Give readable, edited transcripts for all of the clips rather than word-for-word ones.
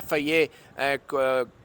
FIA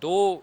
2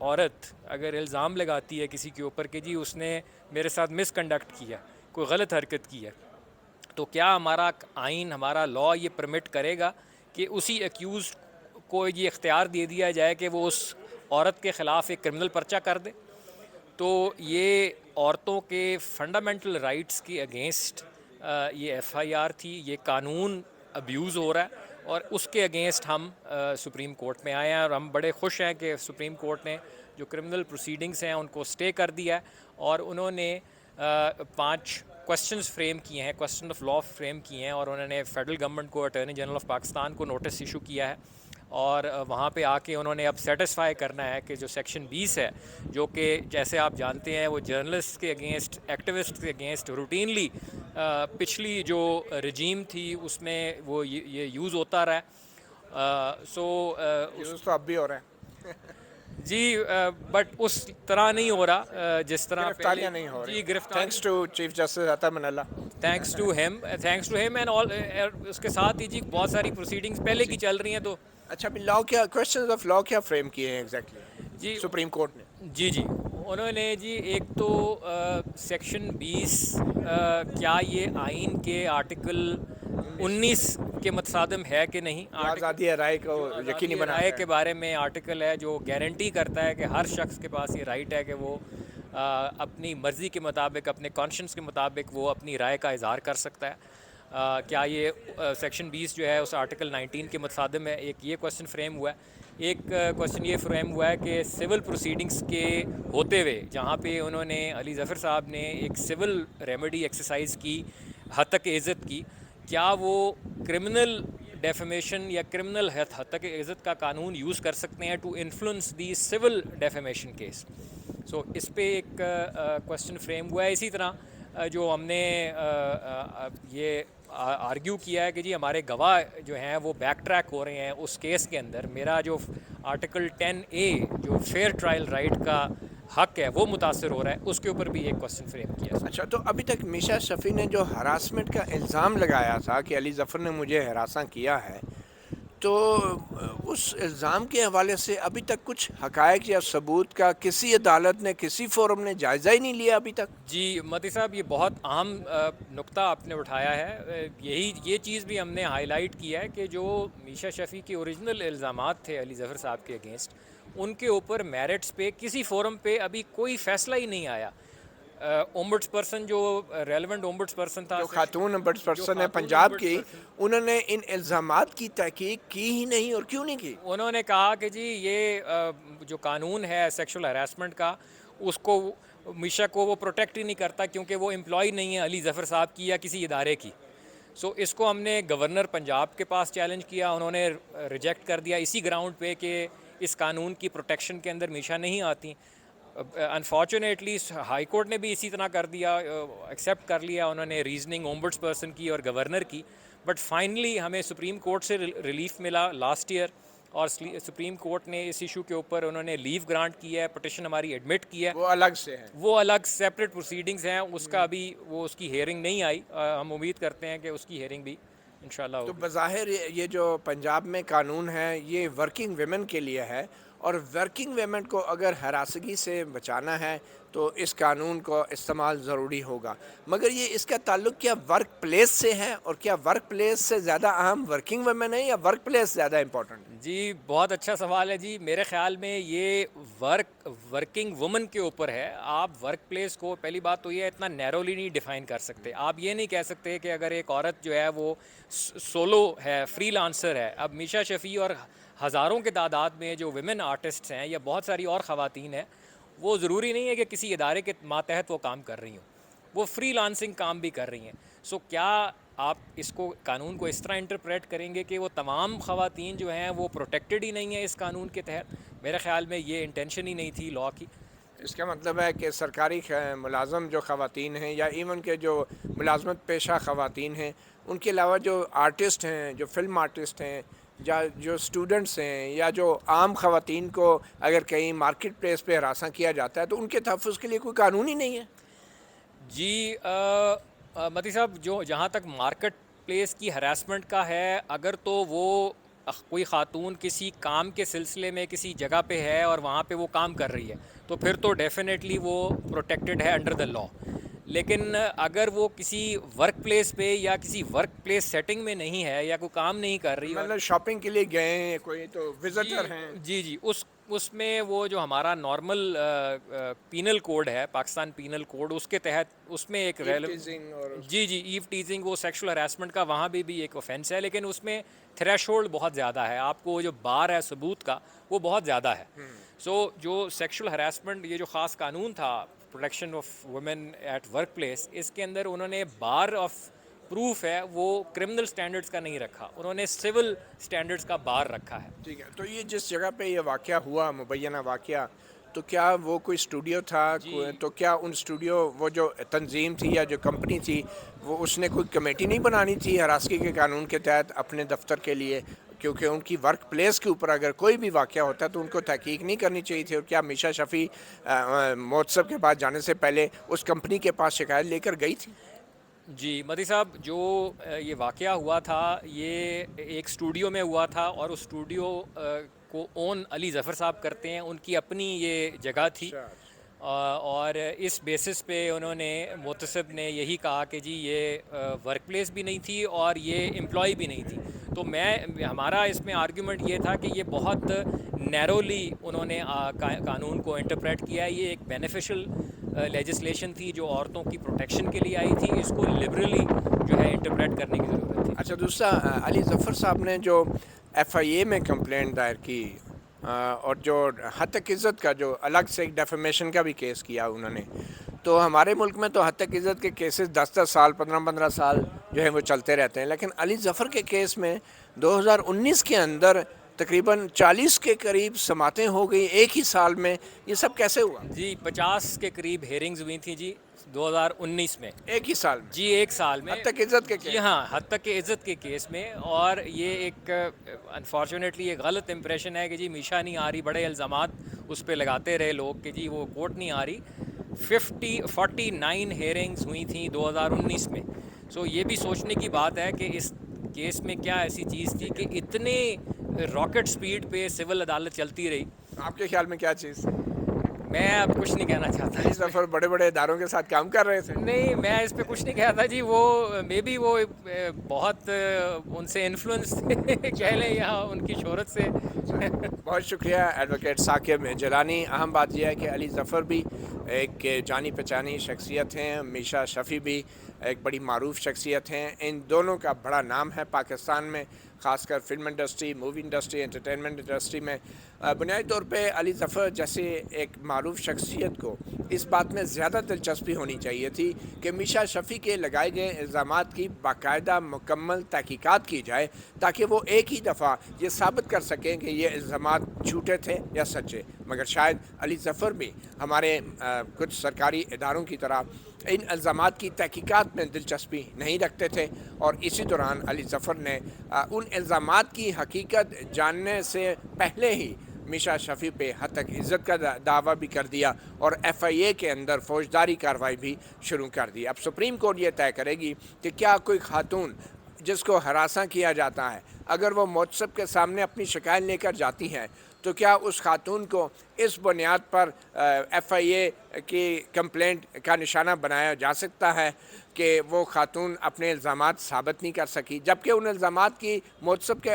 عورت اگر الزام لگاتی ہے کسی کے اوپر کہ جی اس نے میرے ساتھ مس کنڈکٹ کیا، کوئی غلط حرکت کی ہے، تو کیا ہمارا آئین، ہمارا لا یہ پرمٹ کرے گا کہ اسی ایکیوزڈ کو یہ اختیار دے دیا جائے کہ وہ اس عورت کے خلاف ایک کرمنل پرچہ کر دے؟ تو یہ عورتوں کے فنڈامنٹل رائٹس کی اگینسٹ یہ ایف آئی آر تھی، یہ قانون ابیوز ہو رہا ہے، اور اس کے اگینسٹ ہم سپریم کورٹ میں آئے ہیں، اور ہم بڑے خوش ہیں کہ سپریم کورٹ نے جو کرمنل پروسیڈنگس ہیں ان کو سٹے کر دیا ہے، اور انہوں نے 5 کوسچنز فریم کیے ہیں، کوسچن آف لا فریم کیے ہیں، اور انہوں نے فیڈرل گورنمنٹ کو، اٹارنی جنرل آف پاکستان کو نوٹس ایشو کیا ہے، اور وہاں پہ آ کے انہوں نے اب سیٹسفائی کرنا ہے کہ جو سیکشن 20 ہے، جو کہ جیسے آپ جانتے ہیں وہ جرنلسٹ کے اگینسٹ، ایکٹیوسٹ کے اگینسٹ روٹینلی پچھلی جو رجیم تھی اس میں وہ یہ یوز ہوتا رہا ہے، یوز تو اب بھی ہو رہا ہے، جی، بٹ اس طرح نہیں ہو رہا جس طرح پہلے، گرفتاریاں نہیں ہو رہی. جی گرفتاری، thanks to chief justice Ata Minallah. Thanks to him and all. اس کے ساتھ ہی جی بہت ساری پروسیڈنگز پہلے کی چل رہی ہیں. تو اچھا ابھی لا کیا کوشچنز آف لا کیا فریم کیے ہیں ایگزیکٹلی جی سپریم کورٹ نے؟ جی انہوں نے جی ایک تو سیکشن 20 کیا یہ آئین کے آرٹیکل 19 کے متصادم ہے کہ نہیں، آزادی رائے کو یقینی بناتا رائے ہے. کے بارے میں آرٹیکل ہے جو گارنٹی کرتا ہے کہ ہر شخص کے پاس یہ رائٹ ہے کہ وہ اپنی مرضی کے مطابق، اپنے کانشنس کے مطابق وہ اپنی رائے کا اظہار کر سکتا ہے. کیا یہ سیکشن 20 جو ہے اس آرٹیکل 19 کے متصادم ہے؟ ایک یہ کوسچن فریم ہوا ہے. ایک کوسچن یہ فریم ہوا ہے کہ سول پروسیڈنگس کے ہوتے ہوئے جہاں پہ انہوں نے، علی ظفر صاحب نے ایک سول ریمیڈی ایکسرسائز کی، ہتک عزت کی، کیا وہ کرمنل ڈیفیمیشن یا کرمنل ہتک عزت کا قانون یوز کر سکتے ہیں to influence the civil defamation case? So اس پہ ایک کوسچن فریم ہوا ہے. اسی طرح جو ہم نے یہ آرگیو کیا ہے کہ جی ہمارے گواہ جو ہیں وہ بیک ٹریک ہو رہے ہیں اس کیس کے اندر، میرا جو آرٹیکل 10A جو فیئر ٹرائل رائٹ کا حق ہے وہ متاثر ہو رہا ہے، اس کے اوپر بھی ایک کوسچن فریم کیا. اچھا تو ابھی تک میشا شفیع نے جو ہراسمنٹ کا الزام لگایا تھا کہ علی ظفر نے مجھے ہراساں کیا ہے، تو اس الزام کے حوالے سے ابھی تک کچھ حقائق یا ثبوت کا کسی عدالت نے، کسی فورم نے جائزہ ہی نہیں لیا ابھی تک؟ جی متی صاحب، یہ بہت اہم نقطہ آپ نے اٹھایا ہے. یہ چیز بھی ہم نے ہائی لائٹ کیا ہے کہ جو میشا شفیع کے اوریجنل الزامات تھے علی ظفر صاحب کے اگینسٹ، ان کے اوپر میرٹس پہ کسی فورم پہ ابھی کوئی فیصلہ ہی نہیں آیا. اومبڈس پرسن جو ریلیونٹ اومبڈس پرسن تھا، جو خاتون امبڈس پرسن ہے پنجاب کی، انہوں نے ان الزامات کی تحقیق کی ہی نہیں. اور کیوں نہیں کی؟ انہوں نے کہا کہ جی یہ جو قانون ہے سیکشول ہراسمنٹ کا، اس کو میشا کو وہ پروٹیکٹ ہی نہیں کرتا کیونکہ وہ امپلائی نہیں ہے علی ظفر صاحب کی یا کسی ادارے کی. سو اس کو ہم نے گورنر پنجاب کے پاس چیلنج کیا، انہوں نے ریجیکٹ کر دیا اسی گراؤنڈ پہ کہ اس قانون کی پروٹیکشن کے اندر میشا نہیں آتی. انفارچونیٹلی ہائی کورٹ نے بھی اسی طرح کر دیا، ایکسیپٹ کر لیا انہوں نے ریزننگ اومبڈس پرسن کی اور گورنر کی. بٹ فائنلی ہمیں سپریم کورٹ سے ریلیف ملا لاسٹ ایئر، اور سپریم کورٹ نے اس ایشو کے اوپر انہوں نے لیو گرانٹ کیا ہے، پٹیشن ہماری ایڈمٹ کی ہے. وہ الگ سے ہے، وہ الگ سیپریٹ پروسیڈنگز ہیں، اس کا ابھی اس کی ہیئرنگ نہیں آئی. ہم امید کرتے ہیں کہ اس کی ہیئرنگ بھی انشاءاللہ تو ہوگی. بظاہر یہ جو پنجاب میں قانون ہے یہ ورکنگ ویمن کے لیے ہے، اور ورکنگ ویمن کو اگر ہراسگی سے بچانا ہے تو اس قانون کو استعمال ضروری ہوگا. مگر یہ اس کا تعلق کیا ورک پلیس سے ہے؟ اور کیا ورک پلیس سے زیادہ اہم ورکنگ ویمن ہے یا ورک پلیس زیادہ امپورٹنٹ ہے؟ جی بہت اچھا سوال ہے جی. میرے خیال میں یہ ورکنگ وومن کے اوپر ہے. آپ ورک پلیس کو، پہلی بات تو یہ اتنا نیرولی نہیں ڈیفائن کر سکتے. آپ یہ نہیں کہہ سکتے کہ اگر ایک عورت جو ہے وہ سولو ہے، فری لانسر ہے. اب میشا شفیع اور ہزاروں کے تعداد میں جو ویمن آرٹسٹس ہیں یا بہت ساری اور خواتین ہیں، وہ ضروری نہیں ہے کہ کسی ادارے کے ماتحت وہ کام کر رہی ہوں، وہ فری لانسنگ کام بھی کر رہی ہیں. سو کیا آپ اس کو، قانون کو اس طرح انٹرپریٹ کریں گے کہ وہ تمام خواتین جو ہیں وہ پروٹیکٹڈ ہی نہیں ہیں اس قانون کے تحت؟ میرے خیال میں یہ انٹینشن ہی نہیں تھی لا کی. اس کا مطلب ہے کہ سرکاری ملازم جو خواتین ہیں یا ایون کے جو ملازمت پیشہ خواتین ہیں، ان کے علاوہ جو آرٹسٹ ہیں، جو فلم آرٹسٹ ہیں، یا جو اسٹوڈنٹس ہیں، یا جو عام خواتین کو اگر کہیں مارکیٹ پلیس پہ ہراساں کیا جاتا ہے تو ان کے تحفظ کے لیے کوئی قانون ہی نہیں ہے؟ جی متی صاحب، جو جہاں تک مارکیٹ پلیس کی ہراسمنٹ کا ہے، اگر تو وہ کوئی خاتون کسی کام کے سلسلے میں کسی جگہ پہ ہے اور وہاں پہ وہ کام کر رہی ہے تو پھر تو ڈیفینیٹلی وہ پروٹیکٹڈ ہے انڈر دا لا. لیکن اگر وہ کسی ورک پلیس پہ یا کسی ورک پلیس سیٹنگ میں نہیں ہے یا کوئی کام نہیں کر رہی اور مطلب شاپنگ کے لیے گئے ہیں کوئی تو وزٹر ہیں. جی اس میں وہ جو ہمارا نارمل پینل کوڈ ہے پاکستان پینل کوڈ اس کے تحت اس میں ایک جی ایو ٹیزنگ وہ سیکشل ہراسمنٹ کا وہاں بھی ایک اوفینس ہے, لیکن اس میں تھریش ہولڈ بہت زیادہ ہے, آپ کو جو بار ہے ثبوت کا وہ بہت زیادہ ہے. سو جو سیکشل ہراسمنٹ یہ جو خاص قانون تھا protection of women at workplace, اس کے اندر انہوں نے بار آف پروف ہے وہ کرمنل سٹینڈرڈز کا نہیں رکھا, انہوں نے سول سٹینڈرڈز کا بار رکھا ہے. ٹھیک ہے, تو یہ جس جگہ پہ یہ واقعہ ہوا مبینہ واقعہ, تو کیا وہ کوئی اسٹوڈیو تھا؟ تو کیا ان اسٹوڈیو وہ جو تنظیم تھی یا جو کمپنی تھی وہ اس نے کوئی کمیٹی نہیں بنانی تھی ہراسگی کے قانون کے تحت اپنے دفتر کے لیے؟ کیونکہ ان کی ورک پلیس کے اوپر اگر کوئی بھی واقعہ ہوتا ہے تو ان کو تحقیق نہیں کرنی چاہیے تھی. اور کیا میشا شفیع مہتسب کے پاس جانے سے پہلے اس کمپنی کے پاس شکایت لے کر گئی تھی؟ جی مدی صاحب, جو یہ واقعہ ہوا تھا یہ ایک اسٹوڈیو میں ہوا تھا اور اس اسٹوڈیو کو اون علی ظفر صاحب کرتے ہیں, ان کی اپنی یہ جگہ تھی اور اس بیسس پہ انہوں نے مہتسب نے یہی کہا کہ جی یہ ورک پلیس بھی نہیں تھی اور یہ امپلائی بھی نہیں تھی. تو ہمارا اس میں آرگیومنٹ یہ تھا کہ یہ بہت نیرولی انہوں نے قانون کو انٹرپریٹ کیا ہے. یہ ایک بینیفیشل لیجسلیشن تھی جو عورتوں کی پروٹیکشن کے لیے آئی تھی, اس کو لبرلی جو ہے انٹرپریٹ کرنے کی ضرورت تھی. اچھا, دوسرا علی ظفر صاحب نے جو ایف آئی اے میں کمپلینٹ دائر کی اور جو ہتک عزت کا جو الگ سے ایک ڈیفیمیشن کا بھی کیس کیا انہوں نے, تو ہمارے ملک میں تو ہتک عزت کے کیسز 10 سال 15 سال جو ہے وہ چلتے رہتے ہیں, لیکن علی ظفر کے کیس میں 2019 کے اندر تقریباً 40 کے قریب سماعتیں ہو گئی ایک ہی سال میں. یہ سب کیسے ہوا؟ جی 50 کے قریب ہیئرنگز ہوئی تھیں جی 2019 میں, ایک ہی سال میں. جی ایک سال میں حتک عزت کے کیس. جی ہاں, حد تک کہ عزت کے کیس میں. اور یہ ایک انفارچونیٹلی ایک غلط امپریشن ہے کہ جی میشا نہیں آ رہی, بڑے الزامات اس پہ لگاتے رہے لوگ کہ جی وہ کورٹ نہیں آ رہی. 49 ہیئرنگز ہوئی تھیں 2019 میں. سو یہ بھی سوچنے کی بات ہے کہ اس کیس میں کیا ایسی چیز تھی کہ اتنے راکٹ سپیڈ پہ سول عدالت چلتی رہی. آپ کے خیال میں کیا چیز؟ میں اب کچھ نہیں کہنا چاہتا. علی ظفر بڑے بڑے اداروں کے ساتھ کام کر رہے تھے. نہیں, میں اس پہ کچھ نہیں کہتا جی. وہ مے بی وہ بہت ان سے انفلوئنس کہہ لیں یا ان کی شہرت سے. بہت شکریہ ایڈوکیٹ ثاقب جیلانی. اہم بات یہ ہے کہ علی ظفر بھی ایک جانی پہچانی شخصیت ہیں, میشا شفیع بھی ایک بڑی معروف شخصیت ہیں. ان دونوں کا بڑا نام ہے پاکستان میں, خاص کر film industry, movie industry, entertainment industry میں. بنیادی طور پہ علی ظفر جیسے ایک معروف شخصیت کو اس بات میں زیادہ دلچسپی ہونی چاہیے تھی کہ میشا شفیع کے لگائے گئے الزامات کی باقاعدہ مکمل تحقیقات کی جائے, تاکہ وہ ایک ہی دفعہ یہ ثابت کر سکیں کہ یہ الزامات جھوٹے تھے یا سچے. مگر شاید علی ظفر بھی ہمارے کچھ سرکاری اداروں کی طرح ان الزامات کی تحقیقات میں دلچسپی نہیں رکھتے تھے, اور اسی دوران علی ظفر نے ان الزامات کی حقیقت جاننے سے پہلے ہی میشا شفیع پہ ہتک عزت کا دعویٰ بھی کر دیا اور ایف آئی اے کے اندر فوجداری کارروائی بھی شروع کر دی. اب سپریم کورٹ یہ طے کرے گی کہ کیا کوئی خاتون جس کو ہراساں کیا جاتا ہے اگر وہ مہتسب کے سامنے اپنی شکایت لے کر جاتی ہیں تو کیا اس خاتون کو اس بنیاد پر ایف آئی اے کی کمپلینٹ کا نشانہ بنایا جا سکتا ہے کہ وہ خاتون اپنے الزامات ثابت نہیں کر سکی, جبکہ ان الزامات کی مہتسب کے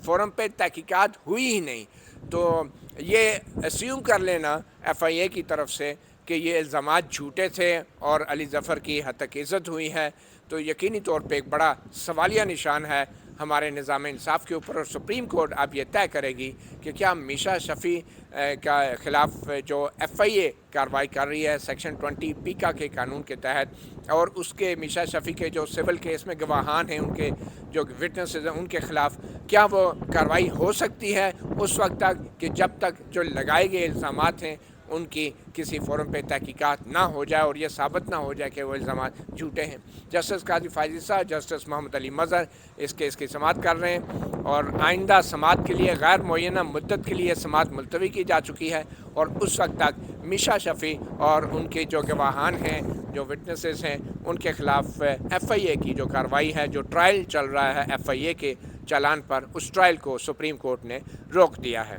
فورم پہ تحقیقات ہوئی ہی نہیں. تو یہ اسیوم کر لینا ایف آئی اے کی طرف سے کہ یہ الزامات جھوٹے تھے اور علی ظفر کی ہتک عزت ہوئی ہے, تو یقینی طور پہ ایک بڑا سوالیہ نشان ہے ہمارے نظام انصاف کے اوپر. اور سپریم کورٹ اب یہ طے کرے گی کہ کیا میشا شفیع کا خلاف جو ایف آئی اے کارروائی کر رہی ہے سیکشن 20 پیکا کے قانون کے تحت, اور اس کے میشا شفیع کے جو سول کیس میں گواہان ہیں, ان کے جو وٹنسز ہیں, ان کے خلاف کیا وہ کارروائی ہو سکتی ہے اس وقت تک کہ جب تک جو لگائے گئے الزامات ہیں ان کی کسی فورم پہ تحقیقات نہ ہو جائے اور یہ ثابت نہ ہو جائے کہ وہ الزامات جھوٹے ہیں. جسٹس قاضی فائزی صاحب, جسٹس محمد علی مظہر اس کیس کی سماعت کر رہے ہیں, اور آئندہ سماعت کے لیے غیر معینہ مدت کے لیے سماعت ملتوی کی جا چکی ہے, اور اس وقت تک میشا شفیع اور ان کے جو گواہان ہیں, جو وٹنسز ہیں, ان کے خلاف ایف آئی اے کی جو کارروائی ہے, جو ٹرائل چل رہا ہے ایف آئی اے کے چالان پر اس ٹرائل کو سپریم کورٹ نے روک دیا ہے۔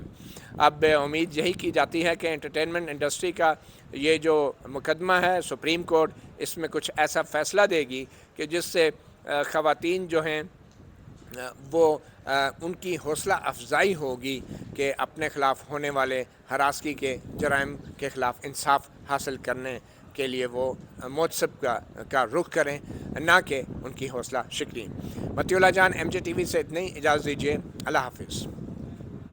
اب امید یہی کی جاتی ہے کہ انٹرٹینمنٹ انڈسٹری کا یہ جو مقدمہ ہے سپریم کورٹ اس میں کچھ ایسا فیصلہ دے گی کہ جس سے خواتین جو ہیں وہ ان کی حوصلہ افزائی ہوگی کہ اپنے خلاف ہونے والے ہراسگی کے جرائم کے خلاف انصاف حاصل کرنے کے لیے وہ متسب کا رخ کریں، نہ کہ ان کی حوصلہ شکنی۔ مطیع اللہ جان، MJ TV سے اتنی اجازت دیجیے، اللہ حافظ۔